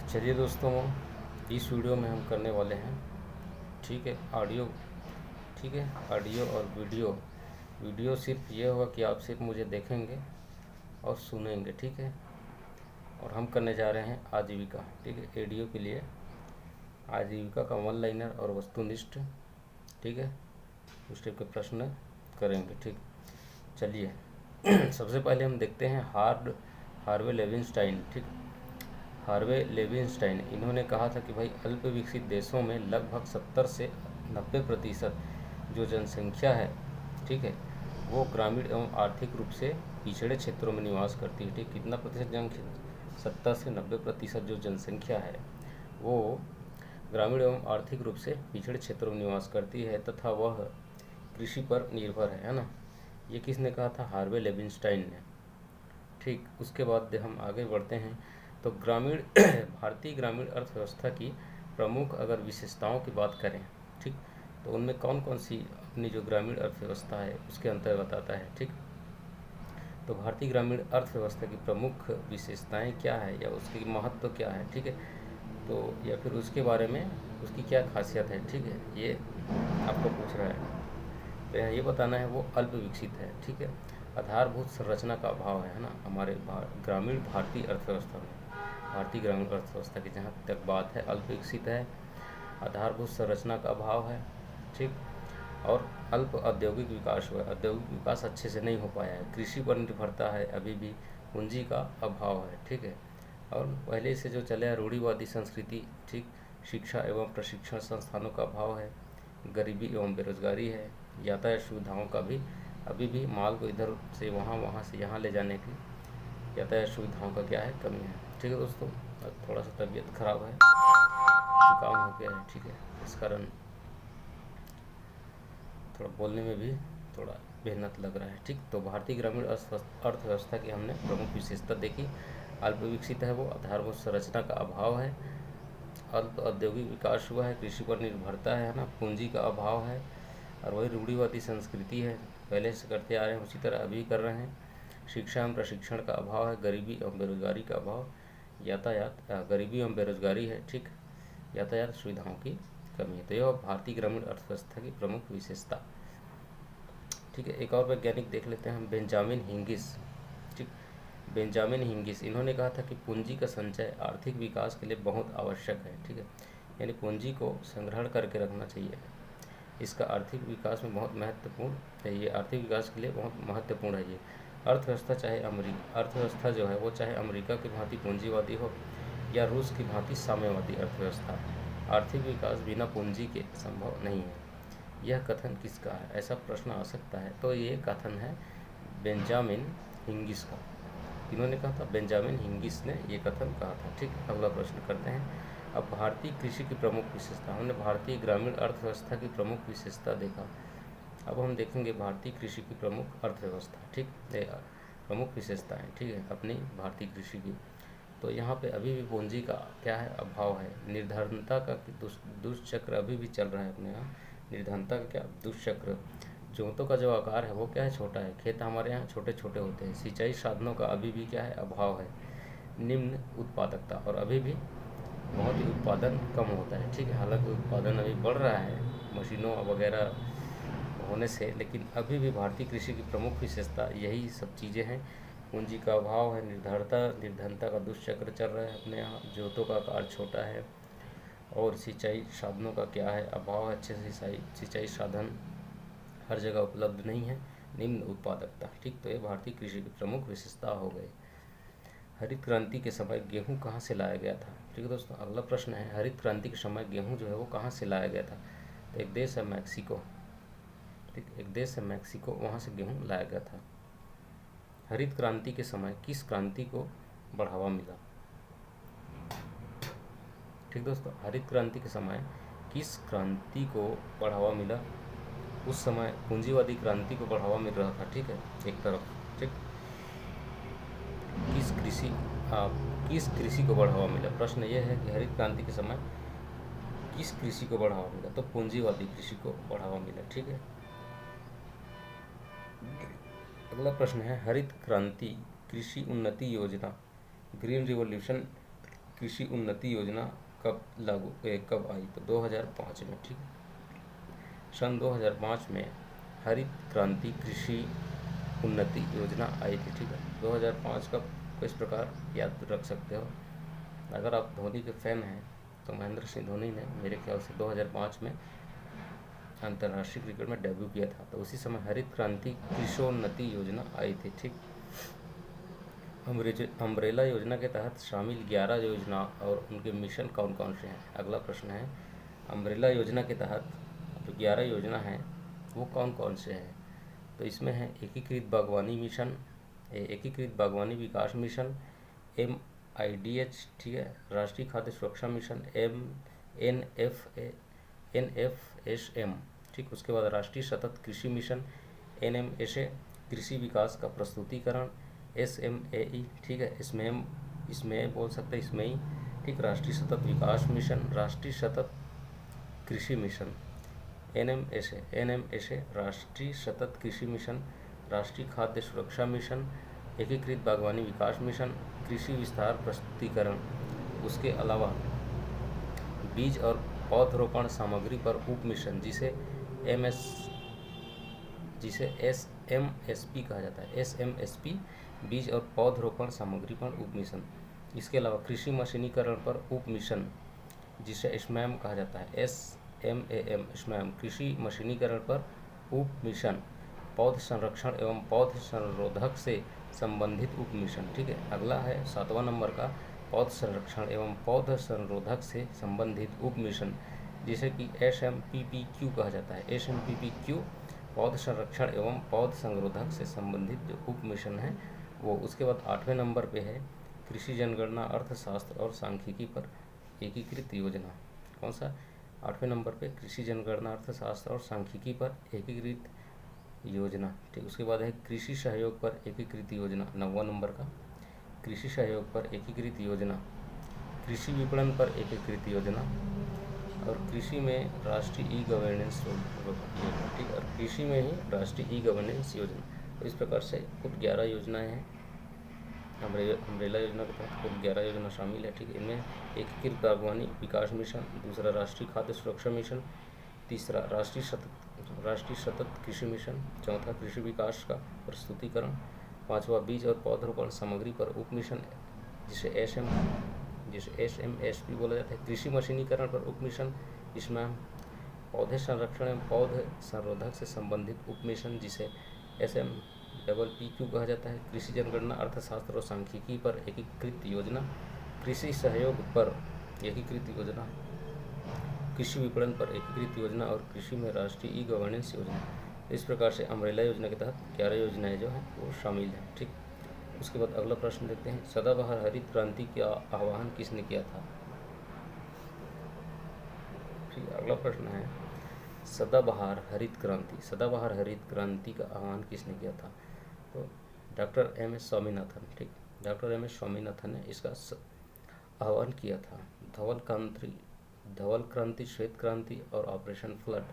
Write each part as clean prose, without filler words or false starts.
चलिए दोस्तों, इस वीडियो में हम करने वाले हैं, ठीक है, ऑडियो, ठीक है, ऑडियो और वीडियो। वीडियो सिर्फ ये होगा कि आप सिर्फ मुझे देखेंगे और सुनेंगे, ठीक है। और हम करने जा रहे हैं आजीविका, ठीक है, एडीओ के लिए आजीविका का वन लाइनर और वस्तुनिष्ठ, ठीक है, उस टाइप के प्रश्न करेंगे, ठीक। चलिए सबसे पहले हम देखते हैं हार्वे लेविनस्टाइन, ठीक। हार्वे लेविनस्टाइन इन्होंने कहा था कि भाई अल्प विकसित देशों में लगभग 70 से 90% जो जनसंख्या है, ठीक है, वो ग्रामीण एवं आर्थिक रूप से पिछड़े क्षेत्रों में निवास करती है, ठीक। कितना प्रतिशत जनसंख्या? 70 से 90% जो जनसंख्या है वो ग्रामीण एवं आर्थिक रूप से पिछड़े क्षेत्रों में निवास करती है तथा वह कृषि पर निर्भर है ना। ये किसने कहा था? हार्वे लेविनस्टाइन ने, ठीक। उसके बाद हम आगे बढ़ते हैं तो ग्रामीण भारतीय ग्रामीण अर्थव्यवस्था की प्रमुख अगर विशेषताओं की बात करें, ठीक, तो उनमें कौन कौन सी अपनी जो ग्रामीण अर्थव्यवस्था है उसके अंतर्गत आता है, ठीक। तो भारतीय ग्रामीण अर्थव्यवस्था की प्रमुख विशेषताएं क्या है या उसकी महत्व क्या है, ठीक है, तो या फिर उसके बारे में उसकी क्या खासियत है, ठीक है, ये आपको पूछ रहा है। तो यहाँ ये बताना है वो अल्प विकसित है, ठीक है। आधारभूत संरचना का अभाव है ना हमारे ग्रामीण भारतीय अर्थव्यवस्था में। भारतीय ग्रामीण अर्थव्यवस्था की जहाँ तक बात है, अल्प विकसित है, आधारभूत संरचना का अभाव है, ठीक, और अल्प औद्योगिक विकास हुआ है, औद्योगिक विकास अच्छे से नहीं हो पाया है, कृषि पर निर्भरता है, अभी भी पूंजी का अभाव है, ठीक है, और पहले से जो चले रूढ़िवादी संस्कृति, ठीक, शिक्षा एवं प्रशिक्षण संस्थानों का अभाव है, गरीबी एवं बेरोजगारी है, यातायात सुविधाओं का भी अभी भी माल को इधर से वहाँ, वहाँ से यहाँ ले जाने की यातायात सुविधाओं का क्या है? कमी है, ठीक है दोस्तों। अब थोड़ा सा तबीयत खराब है, जुकाम हो गया है, ठीक है, इस कारण थोड़ा बोलने में भी थोड़ा मेहनत लग रहा है, ठीक। तो भारतीय ग्रामीण अर्थव्यवस्था की हमने प्रमुख विशेषता देखी। अल्प विकसित है वो, आधारभूत संरचना का अभाव है, अल्प औद्योगिक विकास हुआ है, कृषि पर निर्भरता है ना, पूंजी का अभाव है, और वही रूढ़िवादी संस्कृति है, पहले से करते आ रहे हैं उसी तरह अभी कर रहे हैं। शिक्षा एवं प्रशिक्षण का अभाव है, गरीबी एवं बेरोजगारी का अभाव, गरीबी एवं बेरोजगारी है, ठीक, यातायात सुविधाओं की कमी है। तो यह भारतीय ग्रामीण अर्थव्यवस्था की प्रमुख विशेषता, ठीक है। एक और वैज्ञानिक देख लेते हैं हम, बेंजामिन हिंगिस, ठीक। बेंजामिन हिंगिस इन्होंने कहा था कि पूंजी का संचय आर्थिक विकास के लिए बहुत आवश्यक है, ठीक है, यानी पूंजी को संग्रहण करके रखना चाहिए, इसका आर्थिक विकास में बहुत महत्वपूर्ण है, ये आर्थिक विकास के लिए बहुत महत्वपूर्ण है। ये अर्थव्यवस्था जो है वो चाहे अमेरिका की भांति पूंजीवादी हो या रूस की भांति साम्यवादी अर्थव्यवस्था, आर्थिक विकास बिना पूंजी के संभव नहीं है। यह कथन किसका है? ऐसा प्रश्न आ सकता है, तो ये कथन है बेंजामिन हिंगिस का। इन्होंने कहा था, बेंजामिन हिंगिस ने ये कथन कहा था, ठीक। अगला प्रश्न करते हैं। अब भारतीय कृषि की प्रमुख विशेषता, हमने भारतीय ग्रामीण अर्थव्यवस्था की प्रमुख विशेषता देखा, अब हम देखेंगे भारतीय कृषि की प्रमुख अर्थव्यवस्था, ठीक, प्रमुख विशेषताएं, ठीक है, अपनी भारतीय कृषि की। तो यहाँ पे अभी भी पूंजी का क्या है? अभाव है, निर्धनता का दुष्चक्र अभी भी चल रहा है अपने यहाँ, निर्धनता का क्या दुष्चक्र। जोतों का जो आकार है वो क्या है? छोटा है, खेत हमारे यहाँ छोटे छोटे होते हैं, सिंचाई साधनों का अभी भी क्या है? अभाव है, निम्न उत्पादकता, और अभी भी बहुत ही उत्पादन कम होता है, ठीक है। हालांकि उत्पादन अभी बढ़ रहा है मशीनों वगैरह होने से, लेकिन अभी भी भारतीय कृषि की प्रमुख विशेषता यही सब चीज़ें हैं। पूंजी का अभाव है, निर्धनता का दुष्चक्र चल रहा है अपने यहाँ, जोतों का आकार छोटा है, और सिंचाई साधनों का क्या है? अभाव है, अच्छे से सिंचाई साधन हर जगह उपलब्ध नहीं है, निम्न उत्पादकता, ठीक। तो ये भारतीय कृषि की प्रमुख विशेषता हो गई। हरित क्रांति के समय गेहूं कहाँ से लाया गया था? ठीक है दोस्तों, अगला प्रश्न है, हरित क्रांति के समय गेहूं जो है वो कहाँ से लाया गया था? तो एक देश है मैक्सिको, ठीक, एक देश है मैक्सिको, वहाँ से गेहूं लाया गया था। हरित क्रांति के समय किस क्रांति को बढ़ावा मिला? ठीक दोस्तों, हरित क्रांति के समय किस क्रांति को बढ़ावा मिला? उस समय पूंजीवादी क्रांति को बढ़ावा मिल रहा था, ठीक है, एक तरफ, ठीक। किस कृषि को बढ़ावा मिला? प्रश्न यह है कि हरित क्रांति के समय किस कृषि को बढ़ावा मिला? तो पूंजीवादी कृषि को बढ़ावा मिला, ठीक है। अगला प्रश्न है, हरित क्रांति कृषि उन्नति योजना, ग्रीन रिवॉल्यूशन कृषि उन्नति योजना कब आई? तो 2005 में। ठीक, सन 2005 में हरित क्रांति कृषि उन्नति योजना आई थी। ठीक है, 2005 का इस प्रकार याद रख सकते हो। अगर आप धोनी के फैन हैं तो महेंद्र सिंह धोनी ने मेरे ख्याल से 2005 में अंतर्राष्ट्रीय क्रिकेट में डेब्यू किया था, तो उसी समय हरित क्रांति कृषि योजना आई थी। ठीक, अम्ब्रेला योजना के तहत शामिल 11 योजना और उनके मिशन कौन कौन से हैं? अगला प्रश्न है, अम्ब्रेला योजना के तहत जो 11 योजना हैं वो कौन कौन से हैं? तो इसमें है एकीकृत बागवानी मिशन, एकीकृत बागवानी विकास मिशन, MIDH, ठीक है, राष्ट्रीय खाद्य सुरक्षा मिशन, NFSM, ठीक, उसके बाद राष्ट्रीय सतत कृषि मिशन, NMSA, कृषि विकास का प्रस्तुतिकरण, SMAE, ठीक है, इसमें बोल सकते हैं इसमें ही, ठीक, राष्ट्रीय सतत विकास मिशन, राष्ट्रीय सतत कृषि मिशन, NMSA, राष्ट्रीय सतत कृषि मिशन, राष्ट्रीय खाद्य सुरक्षा मिशन, एकीकृत बागवानी विकास मिशन, कृषि विस्तार प्रस्तुतिकरण। उसके अलावा बीज और पौधरोपण सामग्री पर उप मिशन जिसे SMSP कहा जाता है, SMSP, बीज और पौधरोपण सामग्री पर उप मिशन। इसके अलावा कृषि मशीनीकरण पर उप मिशन जिसे SMAM कहा जाता है, SMAM, कृषि मशीनीकरण पर उप मिशन, पौध संरक्षण एवं पौध संरोधक से संबंधित उप मिशन। ठीक है, अगला है 7वां नंबर का, पौध संरक्षण एवं पौध संरोधक से संबंधित उप मिशन जिसे कि SMPPQ कहा जाता है, SMPPQ, पौध संरक्षण एवं पौध संरोधक से संबंधित जो उप मिशन है वो। उसके बाद 8वें नंबर पे है कृषि जनगणना अर्थशास्त्र और सांख्यिकी पर एकीकृत योजना। कौन सा? 8वें नंबर पे कृषि जनगणना अर्थशास्त्र और सांख्यिकी पर एकीकृत योजना। ठीक, उसके बाद है कृषि सहयोग पर एकीकृत योजना, 9वां नंबर का, कृषि सहयोग पर एकीकृत योजना, कृषि विपणन पर एकीकृत योजना और कृषि में राष्ट्रीय ई-गवर्नेंस योजना। ठीक, और कृषि में ही राष्ट्रीय ई-गवर्नेंस योजना। तो इस प्रकार से कुल 11 योजनाएं हैं। अम्ब्रेला योजना के तहत कुल 11 योजना शामिल है। ठीक, इनमें एकीकृत बागवानी विकास मिशन, दूसरा राष्ट्रीय खाद्य सुरक्षा मिशन, तीसरा राष्ट्रीय सतत कृषि मिशन, चौथा कृषि विकास का प्रस्तुतिकरण, 5वां बीज और पौधरोपण सामग्री पर उप मिशन जिसे SMSP बोला जाता है, कृषि मशीनीकरण पर उप मिशन, इसमें पौधे संरक्षण एवं पौध संरोधक से संबंधित उप मिशन जिसे SMPPQ कहा जाता है, कृषि जनगणना अर्थशास्त्र और सांख्यिकी पर एकीकृत योजना, कृषि सहयोग पर एकीकृत योजना, कृषि विपणन पर एकीकृत योजना और कृषि में राष्ट्रीय ई-गवर्नेंस योजना। इस प्रकार से अम्ब्रेला योजना के तहत 11 योजनाएं जो हैं वो शामिल हैं। ठीक, उसके बाद अगला प्रश्न देखते हैं, सदाबहार हरित क्रांति का आह्वान किसने किया था? ठीक, अगला प्रश्न है सदाबहार हरित क्रांति का आह्वान किसने किया था? तो डॉक्टर M.S. स्वामीनाथन। ठीक, डॉक्टर M.S. स्वामीनाथन ने इसका आह्वान किया था। धवल क्रांति, श्वेत क्रांति और ऑपरेशन फ्लड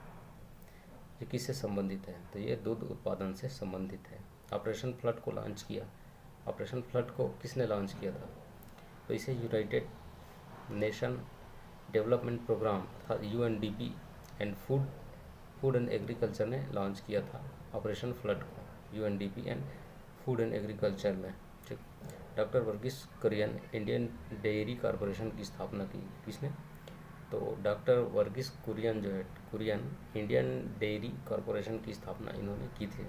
ये किससे संबंधित है? तो ये दूध उत्पादन से संबंधित है। ऑपरेशन फ्लड को लॉन्च किया, ऑपरेशन फ्लड को किसने लॉन्च किया था? तो इसे यूनाइटेड नेशन डेवलपमेंट प्रोग्राम अर्थात UNDP and food and agriculture ने लॉन्च किया था ऑपरेशन फ्लड को, UNDP and food and agriculture में। ठीक, doctor Verghese Kurien Indian dairy corporation की स्थापना की। किसने? तो डॉक्टर वर्गीस कुरियन जो है, कुरियन इंडियन डेयरी कॉरपोरेशन की स्थापना इन्होंने की थी,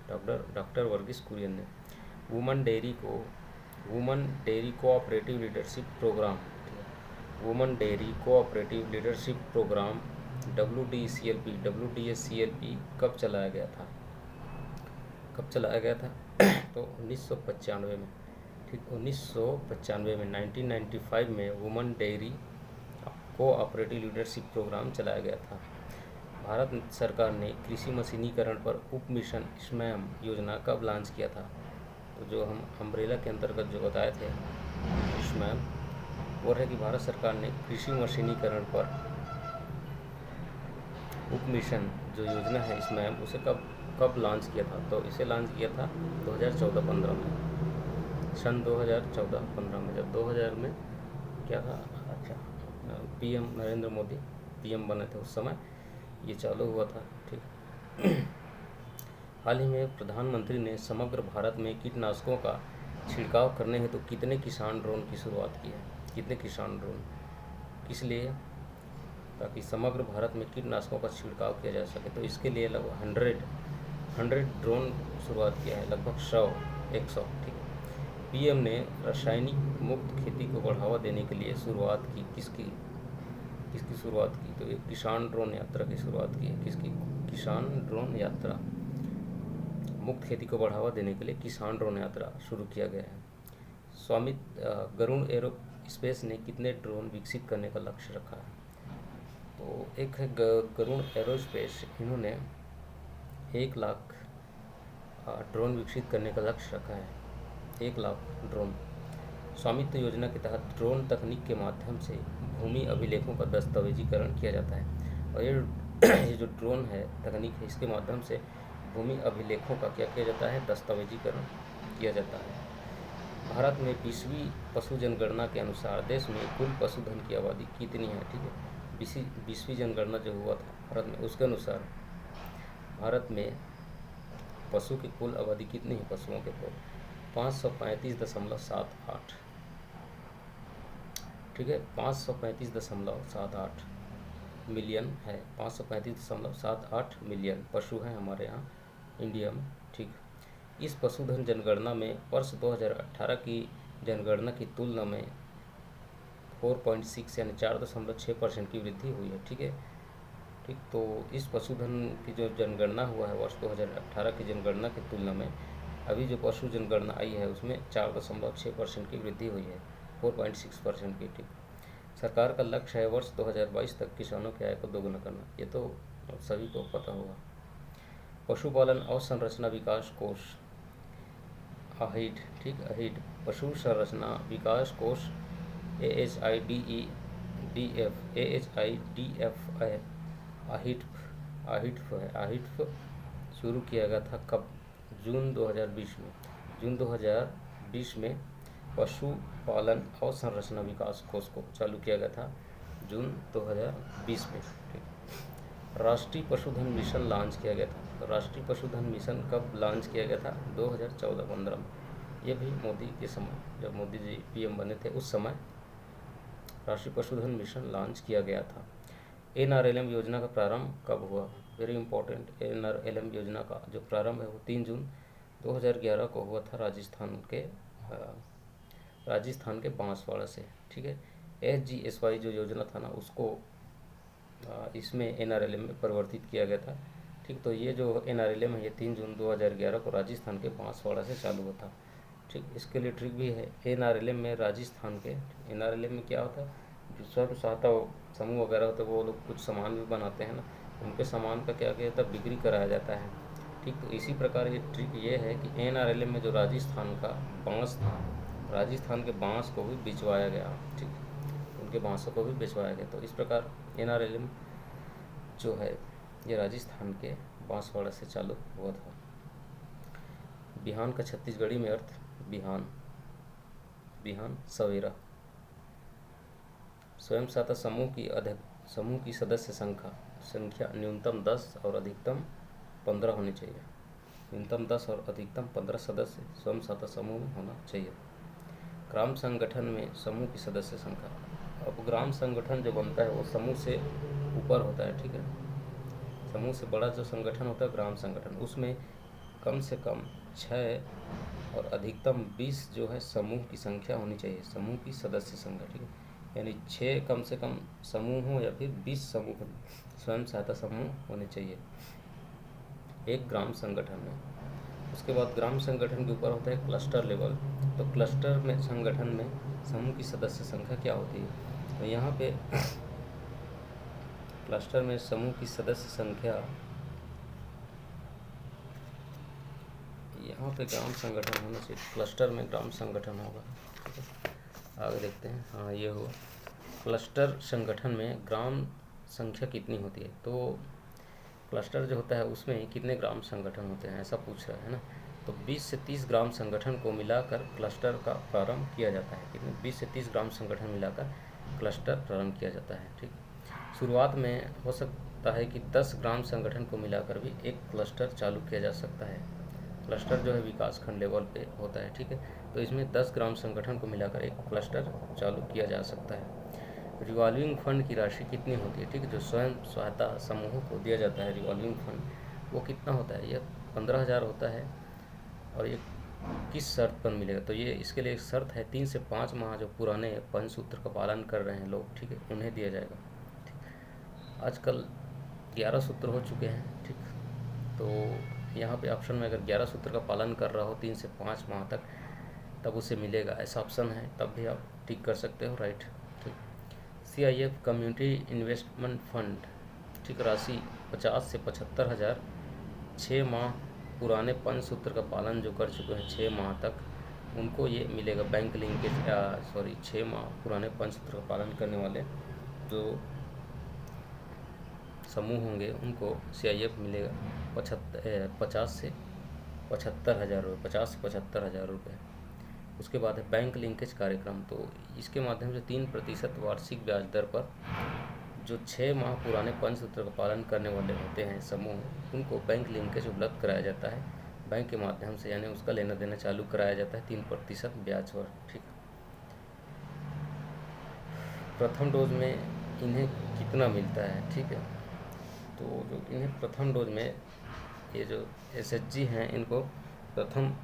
डॉक्टर वर्गीस कुरियन ने। Woman dairy cooperative leadership programme, woman dairy cooperative leadership programme WDSCLP कब चलाया गया था? तो 1995 में। ठीक, 1995 में 1995 में woman dairy cooperative leadership programme चलाया गया था। भारत सरकार ने कृषि मशीनीकरण पर उप मिशन SMAM योजना कब लॉन्च किया था? तो जो हम अम्ब्रेला के अंतर्गत जो बताए थे SMAM, वो है कि भारत सरकार ने कृषि मशीनीकरण पर उप मिशन जो योजना है SMAM उसे कब लॉन्च किया था? तो इसे लॉन्च किया था 2014-15 में, सन 2014-15 में, जब 2000 में क्या था, अच्छा, पीएम नरेंद्र मोदी पीएम बने थे उस समय ये चालू हुआ था। ठीक। हाल ही में प्रधानमंत्री ने समग्र भारत में कीटनाशकों का छिड़काव करने हेतु कितने किसान ड्रोन की शुरुआत की है? कितने किसान ड्रोन, किस लिए? ताकि समग्र भारत में कीटनाशकों का छिड़काव किया जा सके। तो इसके लिए लगभग 100 ड्रोन शुरुआत किया है, लगभग 100। ठीक है। पीएम ने रासायनिक मुक्त खेती को बढ़ावा देने के लिए शुरुआत की, किसकी शुरुआत की? तो एक किसान ड्रोन यात्रा की शुरुआत की है। किसकी? किसान ड्रोन यात्रा। मुक्त खेती को बढ़ावा देने के लिए किसान ड्रोन यात्रा शुरू किया गया है। गरुड़ एरो स्पेस ने कितने ड्रोन विकसित करने का लक्ष्य रखा है? तो एक है गरुड़ एरोस्पेस, इन्होंने 1 लाख ड्रोन विकसित करने का लक्ष्य रखा है। 1 लाख ड्रोन। स्वामित्व योजना के तहत ड्रोन तकनीक के माध्यम से भूमि अभिलेखों का दस्तावेजीकरण किया जाता है। और ये जो ड्रोन है तकनीक है, इसके माध्यम से भूमि अभिलेखों का क्या किया जाता है? दस्तावेजीकरण किया जाता है। भारत में 20वीं पशु जनगणना के अनुसार देश में कुल पशुधन की आबादी कितनी है? ठीक है, 20वीं जनगणना जो हुआ था भारत में, उसके अनुसार भारत में पशु की कुल आबादी कितनी है? पशुओं के तो 535.78। ठीक है, 535.78 मिलियन है। 535.78 मिलियन पशु हैं हमारे यहाँ इंडिया में। ठीक। इस पशुधन जनगणना में वर्ष 2018 की जनगणना की तुलना में 4.6 यानी 4.6% की वृद्धि हुई है। ठीक है। ठीक। तो इस पशुधन की जो जनगणना हुआ है वर्ष 2018 की जनगणना की तुलना में अभी जो पशु जनगणना आई है उसमें 4.6% की वृद्धि हुई है, 4.6% की। ठीक। सरकार का लक्ष्य है वर्ष 2022 तक किसानों की आय को दोगुना करना, ये तो सभी को पता होगा। पशुपालन अवसंरचना विकास कोष अहिड, ठीक, अहिड पशु संरचना विकास कोष AHIDF अहिड्फ शुरू किया गया था कब? जून 2020 में। जून 2020 में पशुपालन अवसंरचना विकास कोष को चालू किया गया था, जून 2020 में। ठीक। राष्ट्रीय पशुधन मिशन लॉन्च किया गया था। तो राष्ट्रीय पशुधन मिशन कब लॉन्च किया गया था? 2014-15 में। ये भी मोदी के समय, जब मोदी जी पीएम बने थे उस समय राष्ट्रीय पशुधन मिशन लॉन्च किया गया था। NRLM योजना का प्रारंभ कब हुआ? Very important. NRLM योजना का जो प्रारंभ है वो 3 जून 2011 को हुआ था राजस्थान के बांसवाड़ा से। ठीक है। SGSY जो योजना था ना, उसको इसमें NRLM में परिवर्तित किया गया था। ठीक। तो ये जो NRLM है ये 3 जून 2011 को राजस्थान के बांसवाड़ा से चालू हुआ था। ठीक। इसके लिए ट्रिक भी है। NRLM में राजस्थान के NRLM में क्या होता है, जो स्वयं सहायता समूह वगैरह होते हैं वो लोग कुछ सामान भी बनाते हैं ना, उनके सामान का क्या किया जाता है? बिक्री कराया जाता है। ठीक। तो इसी प्रकार ये ट्रिक ये है कि NRLM में जो राजस्थान का बांस था, राजस्थान के बांस को भी बिचवाया गया। ठीक। उनके बांसों को भी बिचवाया गया। तो इस प्रकार NRLM जो है ये राजस्थान के बांसवाड़ा से चालू हुआ था। बिहान का छत्तीसगढ़ी में अर्थ बिहान, बिहान सवेरा। स्वयं सहायता समूह की सदस्य संख्या न्यूनतम 10 और अधिकतम 15 होनी चाहिए। न्यूनतम 10 और अधिकतम 15 सदस्य स्वयं सहायता समूह में होना चाहिए। ग्राम संगठन में समूह की सदस्य संख्या, अब ग्राम संगठन जो बनता है वो समूह से ऊपर होता है। ठीक है। समूह से बड़ा जो संगठन होता है ग्राम संगठन, उसमें कम से कम 6 और अधिकतम 20 जो है समूह की संख्या होनी चाहिए, समूह की सदस्य संख्या। ठीक है। यानी 6 कम से कम समूह हो या फिर 20 समूह स्वयं सहायता समूह होने चाहिए एक ग्राम संगठन में। उसके बाद ग्राम संगठन के ऊपर होता है क्लस्टर लेवल। तो क्लस्टर में संगठन में समूह की सदस्य संख्या क्या होती है? तो यहाँ पे क्लस्टर में समूह की सदस्य संख्या, यहाँ पे ग्राम संगठन होना चाहिए, क्लस्टर में ग्राम संगठन होगा। ठीक है। आगे देखते हैं। हाँ, ये हुआ क्लस्टर संगठन में ग्राम संख्या कितनी होती है? तो क्लस्टर जो होता है उसमें कितने ग्राम संगठन होते हैं, ऐसा पूछ रहा है ना। तो 20 से 30 ग्राम संगठन को मिलाकर क्लस्टर का प्रारंभ किया जाता है। कितने? 20 से 30 ग्राम संगठन मिलाकर क्लस्टर प्रारंभ किया जाता है। ठीक, शुरुआत में हो सकता है कि 10 ग्राम संगठन को मिलाकर भी एक क्लस्टर चालू किया जा सकता है। क्लस्टर जो है विकास खंड लेवल पे होता है। ठीक है, तो इसमें 10 ग्राम संगठन को मिलाकर एक क्लस्टर चालू किया जा सकता है। रिवॉल्विंग फंड की राशि कितनी होती है? ठीक है, जो स्वयं सहायता समूहों को दिया जाता है रिवॉल्विंग फंड, वो कितना होता है? यह 15,000 होता है। और ये किस शर्त पर मिलेगा? तो ये इसके लिए एक शर्त है, 3 से 5 माह जो पुराने पंचसूत्र का पालन कर रहे हैं लोग, ठीक है, उन्हें दिया जाएगा। ठीक, आजकल 11 सूत्र हो चुके हैं। ठीक, तो यहाँ पे ऑप्शन में अगर 11 सूत्र का पालन कर रहा हो 3 से 5 माह तक, तब उसे मिलेगा, ऐसा ऑप्शन है, तब भी आप टिक कर सकते हो, राइट। ठीक, CIF कम्युनिटी इन्वेस्टमेंट फंड, ठीक, राशि 50 से 75,000 6 माह पुराने पंचसूत्र का पालन जो कर चुके हैं 6 माह तक, उनको ये मिलेगा। बैंक लिंकेज 6 माह पुराने पंचसूत्र का पालन करने वाले जो समूह होंगे उनको CIF मिलेगा 50 से 75,000 रुपये, 50 से 75,000 रुपये। उसके बाद है बैंक लिंकेज कार्यक्रम, तो इसके माध्यम से 3% वार्षिक ब्याज दर पर जो 6 माह पुराने पंचसूत्र का पालन करने वाले होते हैं समूह, उनको बैंक लिंकेज उपलब्ध कराया जाता है बैंक के माध्यम से, यानी उसका लेना देना चालू कराया जाता है 3% ब्याज पर। ठीक, प्रथम डोज में इन्हें कितना मिलता है? ठीक है, तो जो इन्हें प्रथम डोज में, ये जो SHG हैं, इनको प्रथम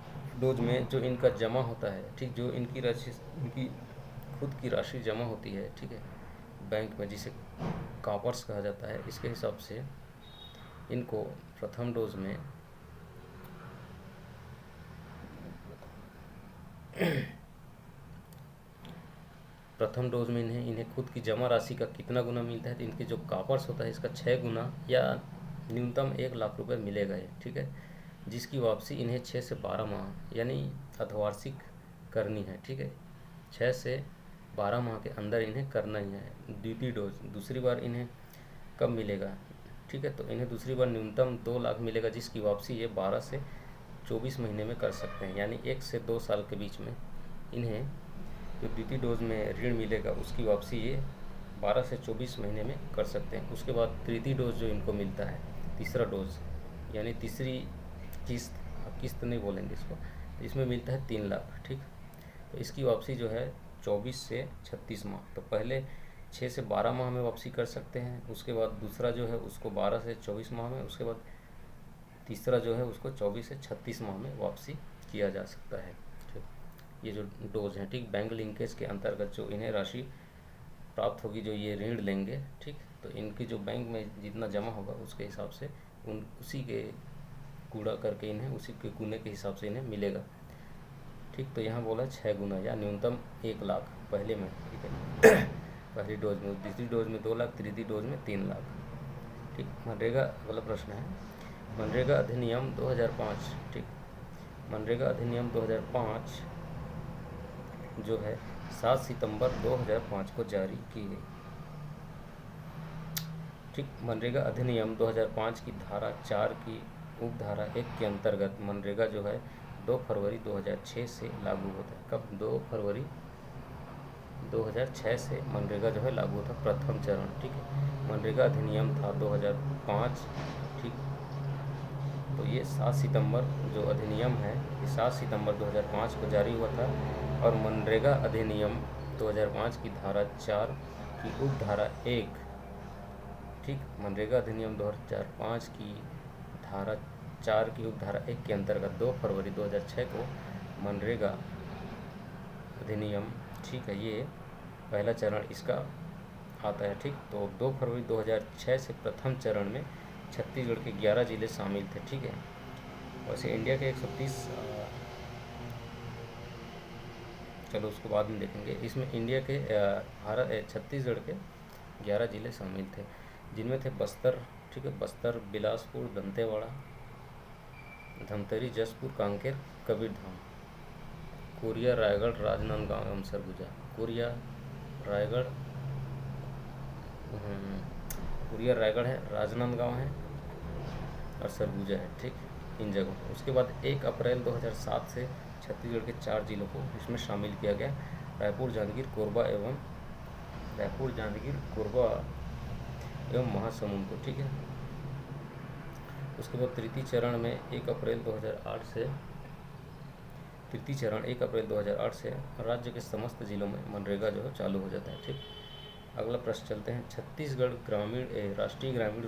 डोज में जो इनका जमा होता है, ठीक, जो इनकी राशि, इनकी खुद की राशि जमा होती है, ठीक है, बैंक में, जिसे कॉपर्स कहा जाता है, इसके हिसाब से इनको प्रथम डोज में इन्हें खुद की जमा राशि का कितना गुना मिलता है? तो इनके जो कॉपर्स होता है इसका 6 गुना या न्यूनतम 1 लाख रुपए मिलेगा ये। ठीक है, जिसकी वापसी इन्हें 6 से 12 माह यानी अर्धवार्षिक करनी है। ठीक है, 6 से 12 माह के अंदर इन्हें करना ही है। द्वितीय डोज दूसरी बार इन्हें कब मिलेगा? ठीक है, तो इन्हें दूसरी बार न्यूनतम 2 लाख मिलेगा, जिसकी वापसी ये 12 से 24 महीने में कर सकते हैं, यानी 1 से 2 साल के बीच में इन्हें जो द्वितीय डोज में ऋण मिलेगा उसकी वापसी ये 12 से 24 महीने में कर सकते हैं। उसके बाद तृतीय डोज जो इनको मिलता है, तीसरा डोज यानी तीसरी किस्त नहीं बोलेंगे इसको, इसमें मिलता है 3 लाख। ठीक, तो इसकी वापसी जो है 24 से 36 माह, तो पहले 6 से 12 माह में वापसी कर सकते हैं, उसके बाद दूसरा जो है उसको 12 से 24 माह में, उसके बाद तीसरा जो है उसको 24 से 36 माह में वापसी किया जा सकता है। ठीक, ये जो डोज हैं, ठीक, बैंक लिंकेज के अंतर्गत जो इन्हें राशि प्राप्त होगी, जो ये ऋण लेंगे, ठीक, तो इनकी जो बैंक में जितना जमा होगा उसके हिसाब से उसी के कूड़ा करके इन्हें उसी के गुने के हिसाब से इन्हें मिलेगा। ठीक, तो यहाँ बोला 6 गुना या न्यूनतम 1 लाख पहले में। ठीक है, पहली डोज में, दूसरी डोज में 2 लाख, तृतीय डोज में 3 लाख। ठीक, मनरेगा वाला प्रश्न है, मनरेगा अधिनियम 2005, ठीक, मनरेगा अधिनियम 2005 जो है 7 सितंबर 2005 को जारी की गई। ठीक, मनरेगा अधिनियम 2005 की धारा 4 की उपधारा 1 के अंतर्गत मनरेगा जो है 2 फरवरी 2006 से लागू होता है। कब? 2 फरवरी 2006 से मनरेगा जो है लागू होता है, प्रथम चरण। ठीक है, मनरेगा अधिनियम था 2005। ठीक, तो ये 7 सितंबर जो अधिनियम है, ये 7 सितंबर 2005 को जारी हुआ था, और मनरेगा अधिनियम 2005 की धारा 4 की उपधारा 1, ठीक, मनरेगा अधिनियम 2005 की धारा 4 की उपधारा 1 के अंतर्गत 2 फरवरी 2006 को मनरेगा अधिनियम, ठीक है, ये पहला चरण इसका आता है। ठीक, तो 2 फरवरी 2006 से प्रथम चरण में छत्तीसगढ़ के 11 जिले शामिल थे। ठीक है, वैसे इंडिया के 130, चलो उसको बाद में देखेंगे। इसमें इंडिया के छत्तीसगढ़ के 11 जिले शामिल थे, जिनमें थे बस्तर, ठीक है, बस्तर, बिलासपुर, दंतेवाड़ा, धमतरी, जसपुर, कांकेर, कबीरधाम, कोरिया, रायगढ़, राजनांदगांव एवं सरगुजा। कोरिया, रायगढ़ है, राजनांदगांव है और सरगुजा है। ठीक, इन जगहों पर। उसके बाद 1 अप्रैल 2007 से छत्तीसगढ़ के 4 जिलों को इसमें शामिल किया गया, रायपुर, जांजगीर, कोरबा एवं महासमुंद को, ठीक है। उसके बाद तृतीय चरण 1 अप्रैल 2008 से राज्य के समस्त जिलों में मनरेगा जो है चालू हो जाता है, ठीक। अगला प्रश्न चलते हैं। छत्तीसगढ़ राष्ट्रीय ग्रामीण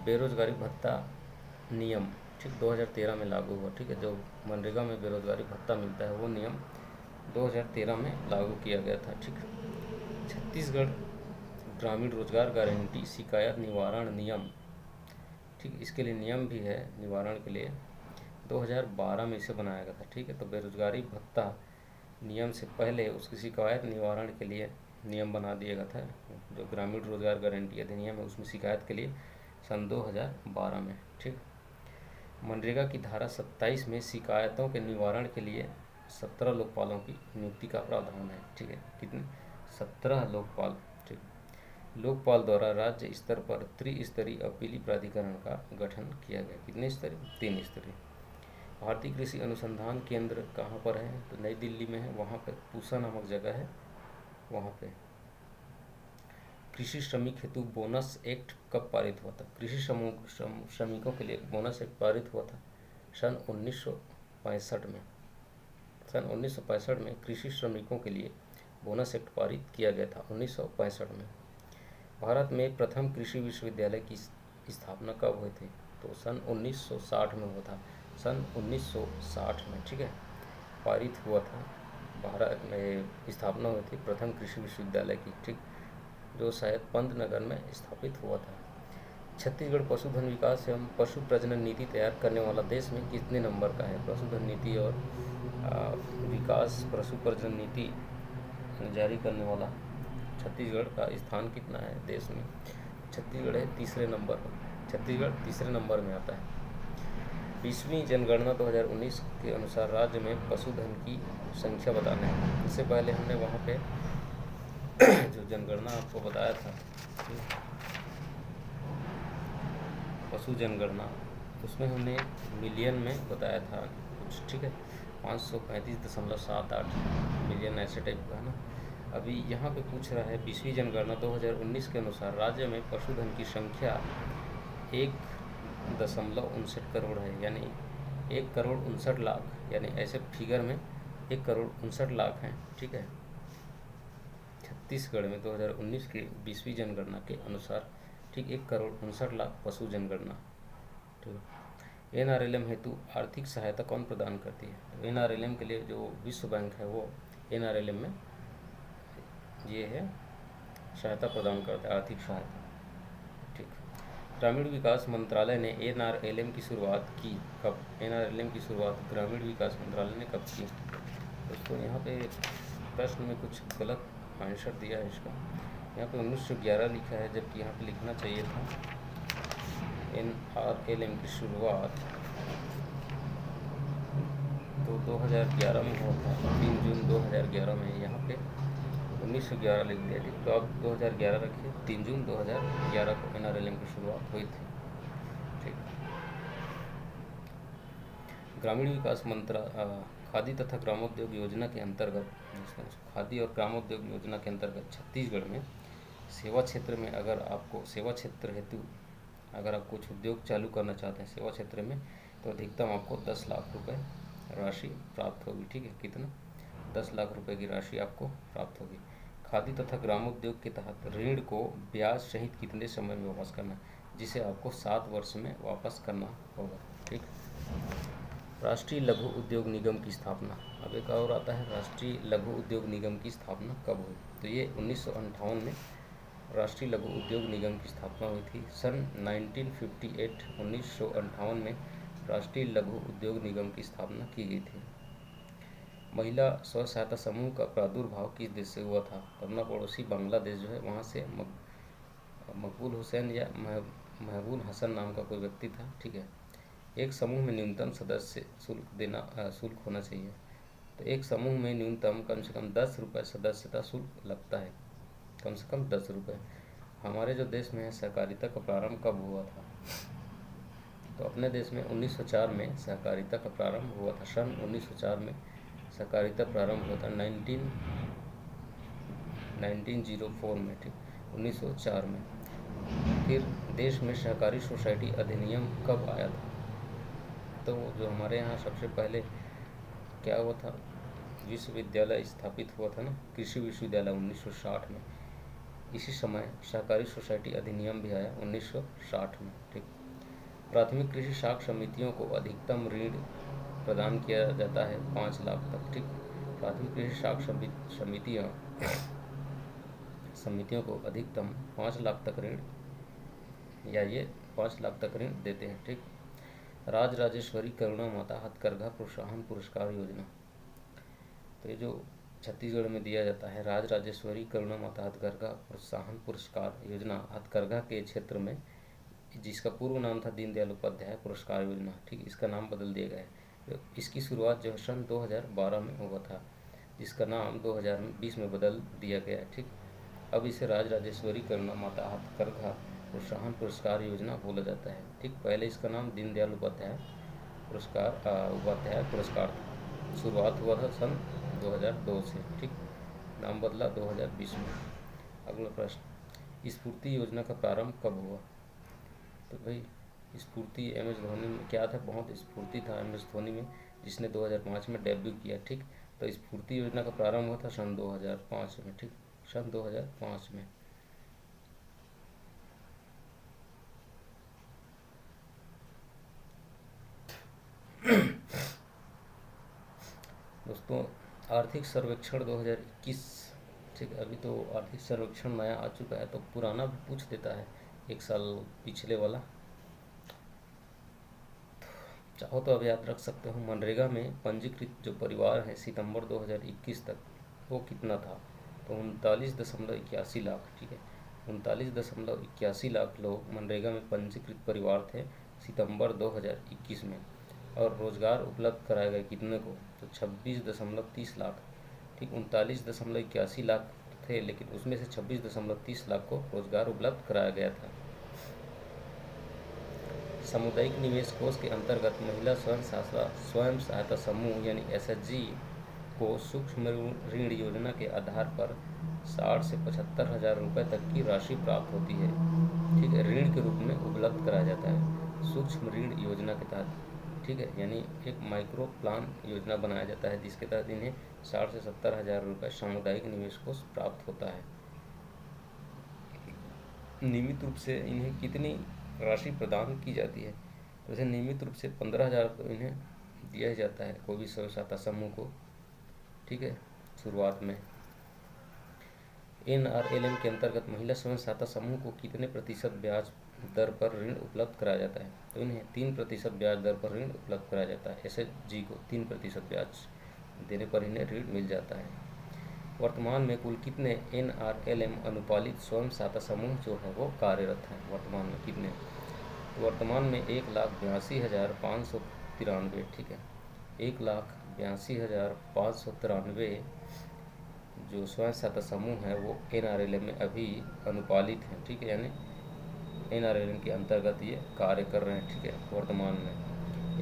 बेरोजगारी भत्ता नियम, ठीक, 2013 में लागू हुआ, ठीक है। जो मनरेगा में बेरोजगारी भत्ता मिलता है वो नियम 2013 में लागू किया गया था, ठीक। छत्तीसगढ़ ग्रामीण रोजगार गारंटी शिकायत निवारण नियम, ठीक, इसके लिए नियम भी है निवारण के लिए, 2012 में इसे बनाया गया था, ठीक है। तो बेरोजगारी भत्ता नियम से पहले उसकी शिकायत निवारण के लिए नियम बना दिया गया था। जो ग्रामीण रोजगार गारंटी अधिनियम है उसमें शिकायत के लिए सन 2012 में, ठीक। मनरेगा की धारा 27 में शिकायतों के निवारण के लिए 17 लोकपालों की नियुक्ति का प्रावधान है, ठीक है। कितने? 17 लोकपाल, ठीक। लोकपाल द्वारा राज्य स्तर पर त्रिस्तरीय अपीली प्राधिकरण का गठन किया गया। कितने स्तरीय? 3 स्तरीय। भारतीय कृषि अनुसंधान केंद्र कहाँ पर है? तो नई दिल्ली में है, वहाँ पे पूसा नामक जगह है, वहाँ पे। कृषि श्रमिक हेतु बोनस एक्ट कब पारित हुआ था? कृषि श्रमिकों के लिए बोनस एक्ट पारित हुआ था सन 1965 में। सन 1965 में कृषि श्रमिकों के लिए बोनस एक्ट पारित किया गया था, 1965 में। भारत में प्रथम कृषि विश्वविद्यालय की स्थापना कब हुई थी? तो सन 1960 में हुआ था, सन 1960 में, ठीक है, पारित हुआ था। भारत में स्थापना हुई थी प्रथम कृषि विश्वविद्यालय की, ठीक, जो शायद पंतनगर में स्थापित हुआ था। छत्तीसगढ़ पशुधन विकास एवं पशु प्रजनन नीति तैयार करने वाला देश में कितने नंबर का है? पशुधन नीति और विकास पशु प्रजनन नीति जारी करने वाला छत्तीसगढ़ का स्थान कितना है देश में? छत्तीसगढ़ है तीसरे नंबर पर, छत्तीसगढ़ तीसरे नंबर में आता है। 20वीं जनगणना 2019 के अनुसार राज्य में पशुधन की संख्या बताना है। इससे पहले हमने वहाँ पे जो जनगणना आपको बताया था, पशु जनगणना, उसमें हमने मिलियन में बताया था कुछ, ठीक है, 535.78 मिलियन ऐसे टाइप का है ना। अभी यहाँ पे पूछ रहा है 20वीं जनगणना 2019 के अनुसार राज्य में पशुधन की संख्या 1.59 करोड़ है, यानी 1,59,00,000, यानी ऐसे फिगर में 1,59,00,000 हैं, ठीक है। छत्तीसगढ़ में 2019 की 20वीं जनगणना के अनुसार, ठीक, 1,59,00,000 पशु जनगणना, ठीक। NRLM हेतु आर्थिक सहायता कौन प्रदान करती है? तो NRLM के लिए जो विश्व बैंक है वो NRLM में ये है सहायता प्रदान करता है, आर्थिक सहायता, ठीक। ग्रामीण विकास मंत्रालय ने NRLM की शुरुआत की कब? NRLM की शुरुआत ग्रामीण विकास मंत्रालय ने कब की? दोस्तों यहाँ पे प्रश्न में कुछ गलत आंसर दिया है इसका। यहाँ पे 1911 लिखा है, जबकि यहाँ पे लिखना चाहिए था NRLM की शुरुआत तो 2011 में हुआ था, 3 जून 2011 में। यहाँ पे 1911 लिख दिया, ठीक, तो आप 2011 रखिए, 3 जून 2011 को NRLM की शुरुआत हुई थी, ठीक। ग्रामीण विकास खादी तथा ग्रामोद्योग योजना के अंतर्गत, खादी और ग्रामोद्योग योजना के अंतर्गत छत्तीसगढ़ में सेवा क्षेत्र में सेवा क्षेत्र हेतु अगर आप कुछ उद्योग चालू करना चाहते हैं सेवा क्षेत्र में, तो अधिकतम आपको 10 लाख रुपए राशि प्राप्त होगी, ठीक है। कितना? 10 लाख रुपए की राशि आपको प्राप्त होगी। खादी तथा ग्रामोद्योग के तहत ऋण को ब्याज सहित कितने समय में वापस करना, जिसे आपको 7 वर्ष में वापस करना होगा, ठीक। राष्ट्रीय लघु उद्योग निगम की स्थापना, अब एक और आता है, राष्ट्रीय लघु उद्योग निगम की स्थापना कब हुई? तो ये 1958 में राष्ट्रीय लघु उद्योग निगम की स्थापना हुई थी। सन 1958 में राष्ट्रीय लघु उद्योग निगम की स्थापना की गई थी। महिला स्व सहायता समूह का प्रादुर्भाव किस देश से हुआ था? अपना पड़ोसी बांग्लादेश जो है वहाँ से मकबूल हुसैन या महबूल हसन नाम का कोई व्यक्ति था, ठीक है। एक समूह में न्यूनतम सदस्य शुल्क होना चाहिए, तो एक समूह में न्यूनतम कम से कम 10 रुपये सदस्यता शुल्क लगता है, कम से कम 10 रुपये। हमारे जो देश में है सहकारिता का प्रारंभ कब हुआ था? तो अपने देश में 1904 में सहकारिता का प्रारंभ हुआ था। सन 1904 में सहकारिता प्रारंभ हुआ था 1904 में, ठीक, 1904 में। फिर देश में सहकारी सोसाइटी अधिनियम कब आया था? तो जो हमारे यहाँ सबसे पहले क्या हुआ था, विश्वविद्यालय स्थापित हुआ था ना, कृषि विश्वविद्यालय 1960 में। इसी समय सहकारी सोसाइटी अधिनियम भी आया 1960 में, ठीक। प्राथमिक कृषि साख समितियों को अधिकतम ऋण प्रदान किया जाता है 5 लाख तक, ठीक। प्राथमिक कृषि साख समितियों को अधिकतम 5 लाख तक ऋण, या ये 5 लाख तक ऋण देते हैं, ठीक। राजराजेश्वरी करुणा माता हथकरघा प्रोत्साहन पुरस्कार योजना, तो ये जो छत्तीसगढ़ में दिया जाता है राजराजेश्वरी करुणा माता हथकरघा प्रोत्साहन पुरस्कार योजना, हथकरघा के क्षेत्र में, जिसका पूर्व नाम था दीनदयाल उपाध्याय पुरस्कार योजना, ठीक, इसका नाम बदल दिया गया है। तो इसकी शुरुआत जो है सन 2012 में हुआ था, जिसका नाम 2020 में बदल दिया गया है, ठीक। अब इसे राजराजेश्वरी करुणा माता हथकरघा प्रोत्साहन पुरस्कार योजना बोला जाता है, ठीक। पहले इसका नाम दीनदयाल उपाध्याय पुरस्कार था। शुरुआत हुआ था सन 2002 से, ठीक, नाम बदला 2020 में। अगला प्रश्न, स्फूर्ति योजना का प्रारंभ कब हुआ? तो भाई स्फूर्ति MS धोनी में क्या था, बहुत स्फूर्ति था MS धोनी में, जिसने 2005 में डेब्यू किया, ठीक। तो स्फूर्ति योजना का प्रारंभ हुआ था सन 2005 में, ठीक, सन 2005 में। दोस्तों आर्थिक सर्वेक्षण 2021, ठीक, अभी तो आर्थिक सर्वेक्षण नया आ चुका है, तो पुराना भी पूछ देता है, 1 साल पिछले वाला, चाहो तो अब याद रख सकते हो। मनरेगा में पंजीकृत जो परिवार हैं सितंबर 2021 तक, वो कितना था? तो 39.81 लाख, ठीक है, 39.81 लाख लोग मनरेगा में पंजीकृत परिवार थे सितंबर 2021 में। और रोजगार उपलब्ध कराए गए कितने को? तो 26.30 लाख, ठीक। 39.81 लाख थे, लेकिन उसमें से 26.30 लाख को रोजगार उपलब्ध कराया गया था। सामुदायिक निवेश कोष के अंतर्गत महिला स्वयं सहायता समूह यानी SHG को सूक्ष्म ऋण योजना के आधार पर 60 से 75 हज़ार रुपये तक की राशि प्राप्त होती है, ठीक है, ऋण के रूप में उपलब्ध कराया जाता है सूक्ष्म ऋण योजना के तहत, ठीक है। यानी एक माइक्रो प्लान योजना बनाया जाता है, जिसके तहत इन्हें 60 से 70 हज़ार रुपये सामुदायिक निवेश कोष प्राप्त होता है। नियमित रूप से इन्हें कितनी राशि प्रदान की जाती है? तो इसे नियमित रूप से 15,000 तो इन्हें दिया जाता है कोई भी स्वयं सहायता समूह को, ठीक है, शुरुआत में। NRLM के अंतर्गत महिला स्वयं सहायता समूह को कितने प्रतिशत ब्याज दर पर ऋण उपलब्ध कराया जाता है? तो इन्हें 3% ब्याज दर पर ऋण उपलब्ध कराया जाता है। SHG को 3% ब्याज देने पर इन्हें ऋण मिल जाता है। वर्तमान में कुल कितने NRLM अनुपालित स्वयं सहायता समूह जो है वो कार्यरत हैं? वर्तमान में कितने? वर्तमान में 1,82,593, ठीक है, 1,82,593 जो स्वयं सहायता समूह है वो NRLM में अभी अनुपालित हैं, ठीक है, यानी NRLM के अंतर्गत ये कार्य कर रहे हैं, ठीक है। वर्तमान में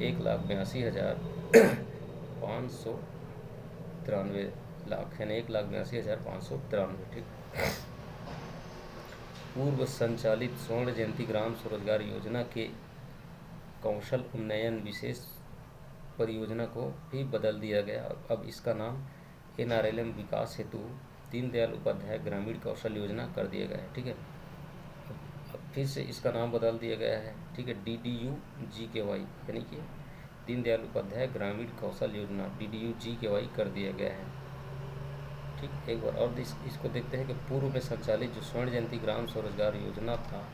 1,82,593 लाख, यानी 1,82,593, ठीक। पूर्व संचालित स्वर्ण जयंती ग्राम स्वरोजगार योजना के कौशल उन्नयन विशेष परियोजना को भी बदल दिया गया। अब इसका नाम NRLM विकास हेतु दीनदयाल उपाध्याय ग्रामीण कौशल योजना कर दिया गया है, ठीक है। अब फिर से इसका नाम बदल दिया गया है, ठीक है, DDU-GKY, यानी कि दीनदयाल उपाध्याय ग्रामीण कौशल योजना DDU-GKY कर दिया गया है, ठीक। एक बार और इसको देखते हैं कि पूर्व में संचालित जो स्वर्ण जयंती ग्राम स्वरोजगार योजना था,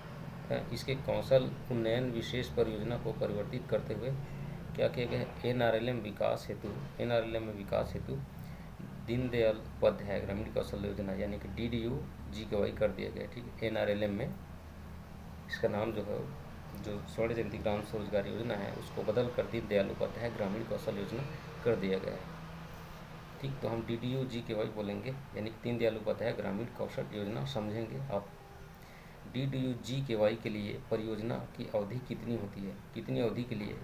इसके कौशल उन्नयन विशेष परियोजना को परिवर्तित करते हुए क्या किया गया है? NRLM में विकास हेतु दीनदयाल उपाध्याय ग्रामीण कौशल योजना यानी कि DDU-GKY कर दिया गया, ठीक है। NRLM में इसका नाम जो है, जो स्वर्ण जयंती ग्राम स्वरोजगार योजना है, उसको बदल कर दीनदयाल उपाध्याय ग्रामीण कौशल योजना कर दिया गया है, ठीक। तो हम DDU-GKY बोलेंगे, यानी दीनदयाल उपाध्याय ग्रामीण कौशल योजना समझेंगे आप। DDU-GKY के लिए परियोजना की अवधि कितनी होती है? कितनी अवधि के लिए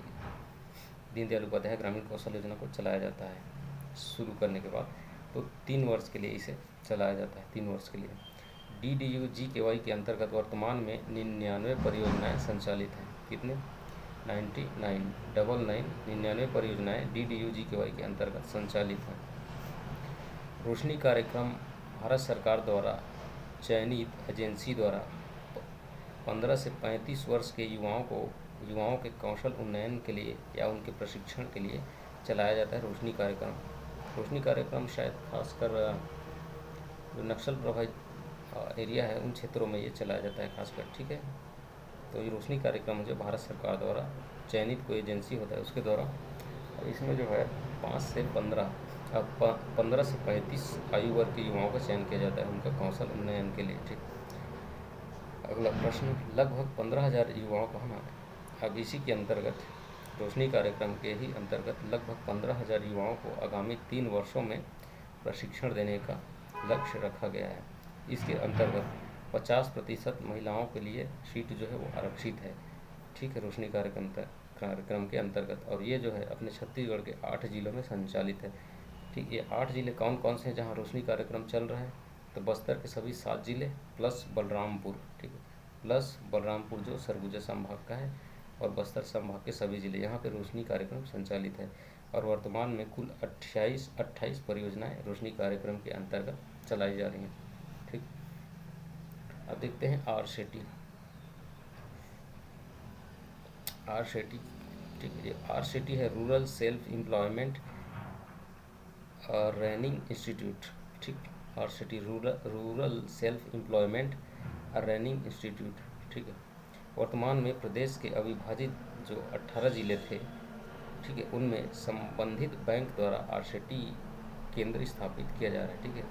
दीनदयाल उपाध्याय ग्रामीण कौशल योजना को चलाया जाता है? शुरू करने के बाद तो 3 वर्ष के लिए इसे चलाया जाता है, 3 वर्ष के लिए। DDU-GKY के अंतर्गत वर्तमान में 99 परियोजनाएं संचालित हैं। कितने? 99 परियोजनाएं DDU-GKY के अंतर्गत संचालित हैं। रोशनी कार्यक्रम भारत सरकार द्वारा चयनित एजेंसी द्वारा 15 से 35 वर्ष के युवाओं के कौशल उन्नयन के लिए या उनके प्रशिक्षण के लिए चलाया जाता है रोशनी कार्यक्रम। रोशनी कार्यक्रम शायद खासकर जो नक्सल प्रभावित एरिया है उन क्षेत्रों में ये चलाया जाता है खासकर, ठीक है। तो ये रोशनी कार्यक्रम जो भारत सरकार द्वारा चयनित कोई एजेंसी होता है उसके द्वारा, इसमें जो है 15 से 35 आयु वर्ग के युवाओं का चयन किया जाता है उनका कौशल उन्नयन के लिए, ठीक। अगला प्रश्न, लगभग 15,000 युवाओं को है। अब इसी के अंतर्गत रोशनी कार्यक्रम के ही अंतर्गत लगभग 15,000 युवाओं को आगामी 3 वर्षों में प्रशिक्षण देने का लक्ष्य रखा गया है। इसके अंतर्गत 50% महिलाओं के लिए सीट जो है वो आरक्षित है, ठीक है, रोशनी कार्यक्रम के अंतर्गत। और ये जो है अपने छत्तीसगढ़ के 8 जिलों में संचालित है, ठीक। ये 8 जिले कौन कौन से हैं जहाँ रोशनी कार्यक्रम चल रहा है? तो बस्तर के सभी 7 जिले प्लस बलरामपुर, ठीक है, प्लस बलरामपुर जो सरगुजा संभाग का है, और बस्तर संभाग के सभी जिले, यहाँ पे रोशनी कार्यक्रम संचालित है। और वर्तमान में कुल 28 परियोजनाएं रोशनी कार्यक्रम के अंतर्गत चलाई जा रही हैं, ठीक। अब देखते हैं RSETI, ठीक है। ये RSETI है rural self employment running institute, ठीक। RSETI rural self employment running institute, ठीक है। वर्तमान में प्रदेश के अविभाजित जो 18 जिले थे, ठीक है, उनमें संबंधित बैंक द्वारा RSETI केंद्र स्थापित किया जा रहा है, ठीक है।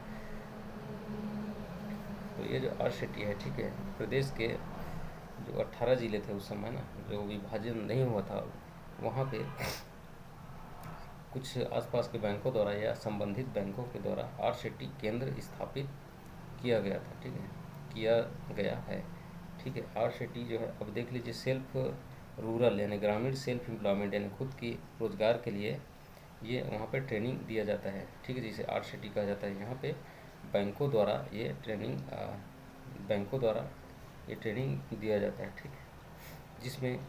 तो ये जो RSETI है, ठीक है, प्रदेश के जो 18 जिले थे उस समय ना, जो विभाजन नहीं हुआ था, वहाँ पे कुछ आसपास के बैंकों द्वारा या संबंधित बैंकों के द्वारा RSETI केंद्र स्थापित किया गया था, ठीक है, किया गया है, ठीक है। RSETI जो है, अब देख लीजिए, सेल्फ रूरल यानी ग्रामीण सेल्फ एम्प्लॉयमेंट यानी खुद की रोजगार के लिए ये वहाँ पे ट्रेनिंग दिया जाता है, ठीक है, जिसे RSETI कहा जाता है। यहाँ पे बैंकों द्वारा ये ट्रेनिंग दिया जाता है, ठीक है, जिसमें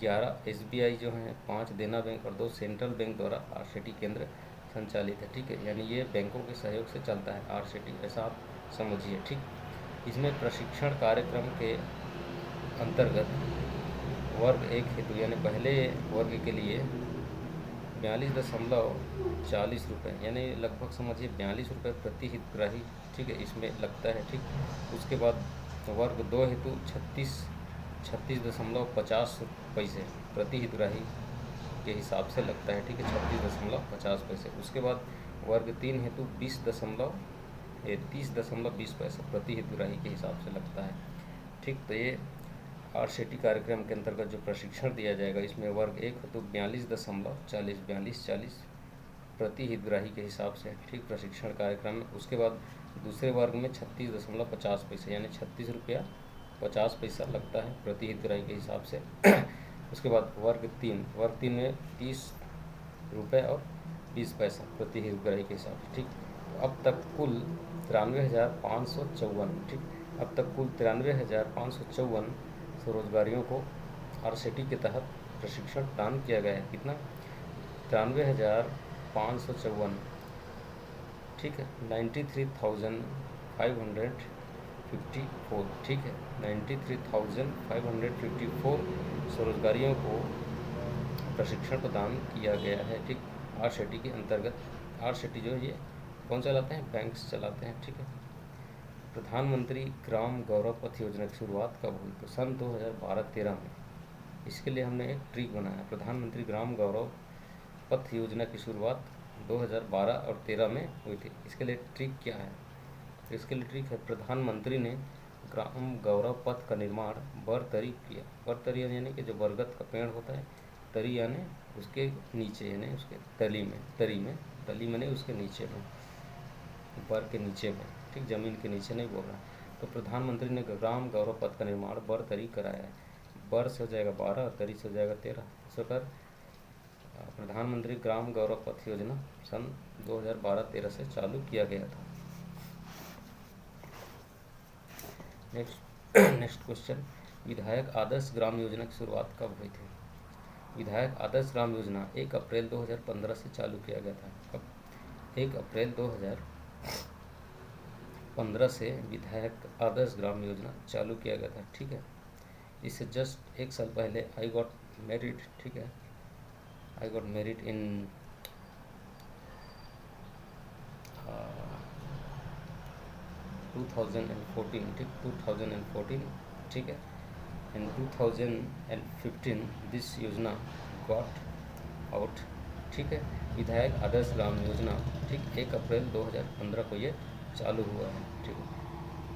11 SBI जो हैं, 5 देना बैंक और 2 सेंट्रल बैंक द्वारा RSETI केंद्र संचालित है, ठीक है। यानी ये बैंकों के सहयोग से चलता है RSETI, ऐसा आप समझिए, ठीक। इसमें प्रशिक्षण कार्यक्रम के अंतर्गत वर्ग 1 हेतु यानी पहले वर्ग के लिए 42.40 रुपये यानी लगभग समझिए 42 रुपये प्रति हितग्राही, ठीक है, इसमें लगता है, ठीक। उसके बाद वर्ग 2 हेतु 36.50 पैसे प्रति हितग्राही के हिसाब से लगता है, ठीक है, 36.50 पैसे। उसके बाद वर्ग 3 हेतु 30.20 पैसे प्रति हितग्राही के हिसाब से लगता है, ठीक। तो ये RSETI कार्यक्रम के अंतर्गत जो प्रशिक्षण दिया जाएगा, इसमें वर्ग 1 हेतु 42.40 प्रति हितग्राही के हिसाब से, ठीक, प्रशिक्षण कार्यक्रम में। उसके बाद दूसरे वर्ग में 36.50 पैसे यानी 36 रुपया 50 पैसा लगता है प्रति हितग्राही के हिसाब से। उसके बाद वर्ग 3 में 30 रुपये और 20 पैसा प्रति हितग्राही के हिसाब से, ठीक। अब तक कुल 93,554, ठीक, अब तक कुल 93,554 स्वरोजगारियों को RSETI के तहत प्रशिक्षण प्रदान किया गया है। कितना? 93,554, ठीक है, 93,554, ठीक है, 93,554 स्वरोजगारियों को प्रशिक्षण प्रदान किया गया है, ठीक, RSETI के अंतर्गत। RSETI जो ये कौन चलाते हैं? बैंक्स चलाते हैं, ठीक है। प्रधानमंत्री ग्राम गौरव पथ योजना की शुरुआत कब हुई? तो सन 2012-13 में। इसके लिए हमने एक ट्रिक बनाया। प्रधानमंत्री ग्राम गौरव पथ योजना की शुरुआत 2012 और 13 में हुई थी। इसके लिए ट्रिक क्या है? इसके लिए ट्रिक है, प्रधानमंत्री ने ग्राम गौरव पथ का निर्माण बरतरी किया। बरतरी यानी कि जो बरगद का पेड़ होता है, तरी यानी उसके नीचे, यानी उसके तली में उसके नीचे में, बर के नीचे में, ठीक, ज़मीन के नीचे नहीं बोल रहा। तो प्रधानमंत्री ने ग्राम गौरव पथ का निर्माण बरतरी कराया है। बर से हो जाएगा 12 और तरी से हो जाएगा 13। इस प्रकार प्रधानमंत्री ग्राम गौरव पथ योजना सन 2012-13 से चालू किया गया था। नेक्स्ट क्वेश्चन, विधायक आदर्श ग्राम योजना की शुरुआत कब हुई थी? विधायक आदर्श ग्राम योजना 1 अप्रैल 2015 से चालू किया गया था। कब? 1 अप्रैल 2015 से विधायक आदर्श ग्राम योजना चालू किया गया था। ठीक है, इससे जस्ट 1 साल पहले आई गॉट मैरिड। ठीक है, आई गॉट मैरिड इन 2014। ठीक, 2014। ठीक है, इन 2015 दिस योजना गॉट आउट। ठीक है, विधायक आदर्श ग्राम योजना ठीक 1 अप्रैल 2015 को ये चालू हुआ है। ठीक है,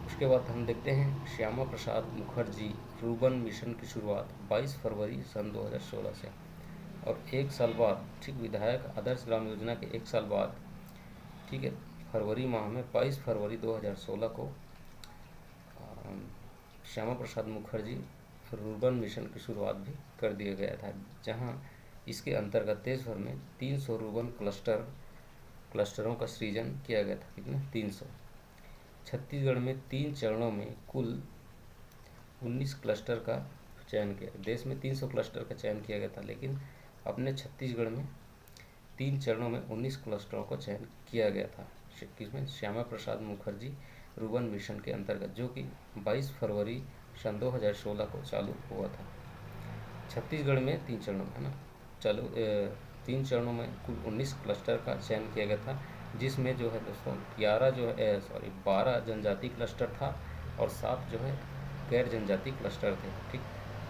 उसके बाद हम देखते हैं श्यामा प्रसाद मुखर्जी रूबन मिशन की शुरुआत 22 फरवरी सन 2016 से, और 1 साल बाद ठीक विधायक आदर्श ग्राम योजना के 1 साल बाद ठीक है फरवरी माह में 22 फरवरी 2016 को श्यामा प्रसाद मुखर्जी रूरबन मिशन की शुरुआत भी कर दिया गया था, जहां इसके अंतर्गत देश भर में 300 रूरबन क्लस्टरों का सृजन किया गया था। कितने? 300। छत्तीसगढ़ में 3 चरणों में कुल 19 क्लस्टर का चयन किया। देश में 300 क्लस्टर का चयन किया गया था, लेकिन अपने छत्तीसगढ़ में 3 चरणों में 19 क्लस्टरों का चयन किया गया था। किसमें? श्यामा प्रसाद मुखर्जी रूरबन मिशन के अंतर्गत, जो कि 22 फरवरी सन 2016 को चालू हुआ था। छत्तीसगढ़ में 3 चरणों में है ना चालू 3 चरणों में कुल 19 क्लस्टर का चयन किया गया था, जिसमें जो है दोस्तों 12 जनजाति क्लस्टर था और 7 जो है गैर जनजाति क्लस्टर थे। ठीक,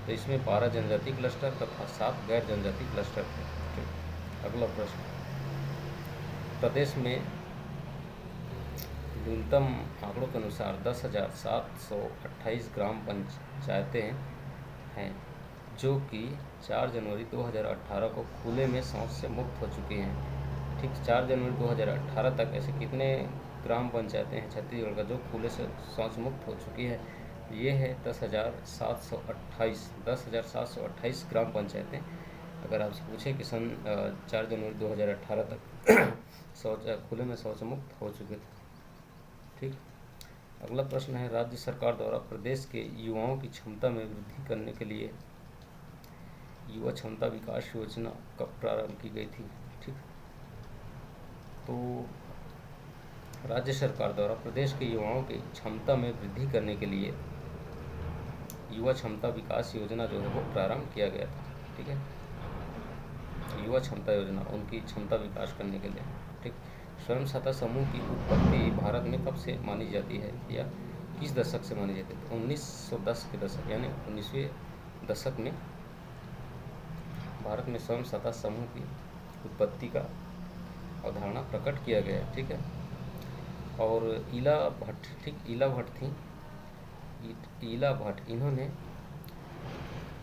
तो इसमें 12 जनजाति क्लस्टर तथा 7 गैर जनजाति क्लस्टर थे। ठीक, अगला प्रश्न, प्रदेश में न्यूनतम आंकड़ों के अनुसार 10,728 ग्राम पंचायतें हैं, जो कि 4 जनवरी 2018 को खुले में शौच से मुक्त हो चुकी हैं। ठीक, 4 जनवरी 2018 तक ऐसे कितने ग्राम पंचायतें हैं छत्तीसगढ़ का जो खुले से शौच मुक्त हो चुकी है? ये है 10,728 ग्राम पंचायतें। अगर आपसे पूछे कि सन 4 जनवरी 2018 तक खुले में शौच मुक्त हो चुके थे। ठीक, अगला प्रश्न है, राज्य सरकार द्वारा प्रदेश के युवाओं की क्षमता में वृद्धि करने के लिए युवा क्षमता विकास योजना कब प्रारंभ की गई थी? ठीक, तो राज्य सरकार द्वारा प्रदेश के युवाओं की क्षमता में वृद्धि करने के लिए युवा क्षमता विकास योजना जो है वो प्रारंभ किया गया था। ठीक है, युवा क्षमता योजना उनकी क्षमता विकास करने के लिए। ठीक, स्वयं सहायता समूह की उत्पत्ति भारत में कब से मानी जाती है या किस दशक से मानी जाती है? 1910 के दशक यानी 19वें दशक में भारत में स्वयं सहायता समूह की उत्पत्ति का अवधारणा प्रकट किया गया है। ठीक है, और ईला भट्ट थी। ईला भट्ट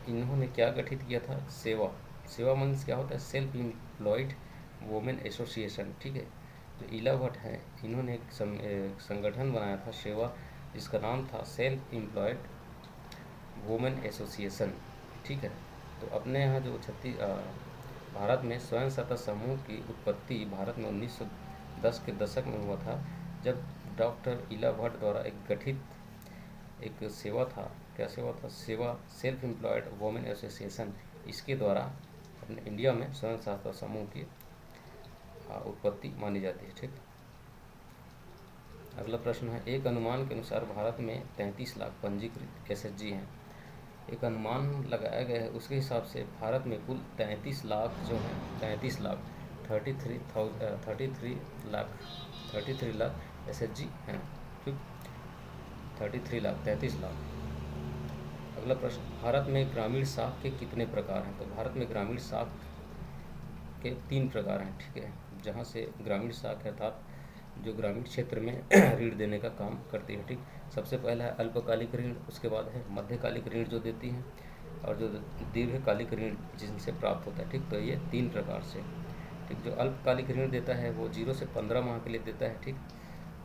इन्होंने क्या गठित किया था? सेवा मीन्स क्या होता है? Self employed women association. ठीक है, जो ईला भट्ट हैं इन्होंने एक संगठन बनाया था सेवा, जिसका नाम था सेल्फ एम्प्लॉयड वुमेन एसोसिएशन। ठीक है, तो अपने यहाँ जो भारत में स्वयं सहायता समूह की उत्पत्ति भारत में 1910 के दशक में हुआ था, जब डॉक्टर ईला भट्ट द्वारा गठित एक सेवा था। क्या सेवा था? सेल्फ एम्प्लॉयड वुमेन एसोसिएशन, इसके द्वारा अपने इंडिया में स्वयं सहायता समूह की उत्पत्ति मानी जाती है। ठीक, अगला प्रश्न है, एक अनुमान के अनुसार भारत में 33 लाख पंजीकृत एसएचजी हैं। एक अनुमान लगाया गया है, उसके हिसाब से भारत में कुल 33 लाख जो हैं 33 लाख एसएचजी हैं। ठीक, 33 लाख। अगला प्रश्न, भारत में ग्रामीण साख के कितने प्रकार हैं? तो भारत में ग्रामीण साख के 3 प्रकार हैं। ठीक है, जहाँ से ग्रामीण साख अर्थात जो ग्रामीण क्षेत्र में ऋण देने का काम करती है। ठीक, सबसे पहला है अल्पकालिक ऋण, उसके बाद है मध्यकालिक ऋण जो देती हैं, और जो दीर्घकालिक ऋण जिनसे प्राप्त होता है। ठीक, तो ये 3 प्रकार से। ठीक, जो अल्पकालिक ऋण देता है वो 0 से 15 माह के लिए देता है। ठीक,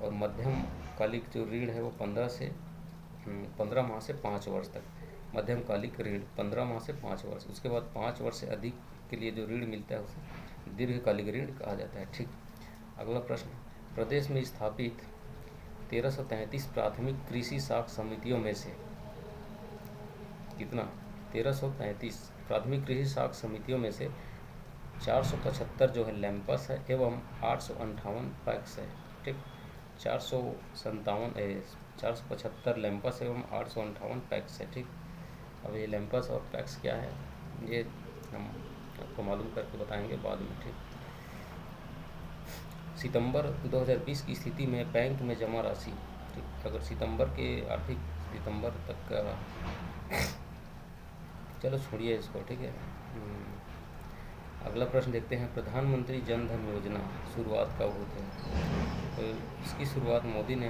और मध्यम कालिक जो ऋण है वो 15 से 15 माह से 5 वर्ष तक। मध्यमकालिक ऋण 15 माह से 5 वर्ष, उसके बाद 5 वर्ष से अधिक के लिए जो ऋण मिलता है उसे दीर्घकालिक ऋण कहा जाता है। ठीक। अगला प्रश्न, प्रदेश में स्थापित 1333 प्राथमिक कृषि साख समितियों में से कितना, 1333 प्राथमिक कृषि साख समितियों में से 475 जो है लैंपस है एवं 858 पैक्स है। ठीक। 475 लैंपस एवं 858 पैक्स है। ठीक। अब ये लैंपस और पैक्स क्या है ये हम आपको मालूम करके बताएंगे बाद में। ठीक। सितंबर 2020 की स्थिति में बैंक में जमा राशि, ठीक, अगर सितंबर के आर्थिक सितंबर तक का, चलो छोड़िए इसको। ठीक है। अगला प्रश्न देखते हैं, प्रधानमंत्री जन धन योजना शुरुआत कब हुई थी? तो इसकी शुरुआत मोदी ने,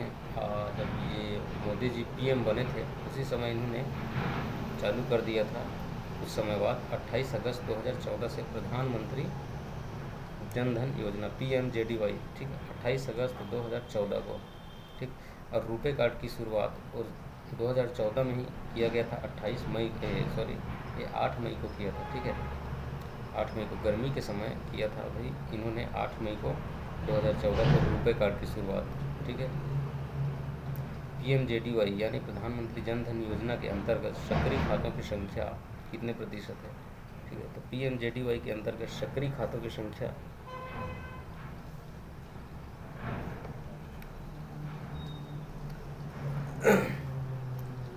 जब ये मोदी जी पीएम बने थे उसी समय इन्होंने चालू कर दिया था। कुछ समय बाद 28 अगस्त 2014 से प्रधानमंत्री जन धन योजना PMJDY, ठीक है, 28 अगस्त 2014 को। ठीक। और रुपे कार्ड की शुरुआत और 2014 में ही किया गया था, 8 मई को किया था। ठीक है, 8 मई को गर्मी के समय किया था भाई इन्होंने, 8 मई को 2014 को रुपे कार्ड की शुरुआत। ठीक है। PMJDY यानी प्रधानमंत्री जन धन योजना के अंतर्गत सक्रिय खातों की संख्या कितने प्रतिशत है? ठीक है, तो PMJDY के अंतर्गत सक्रिय खातों की संख्या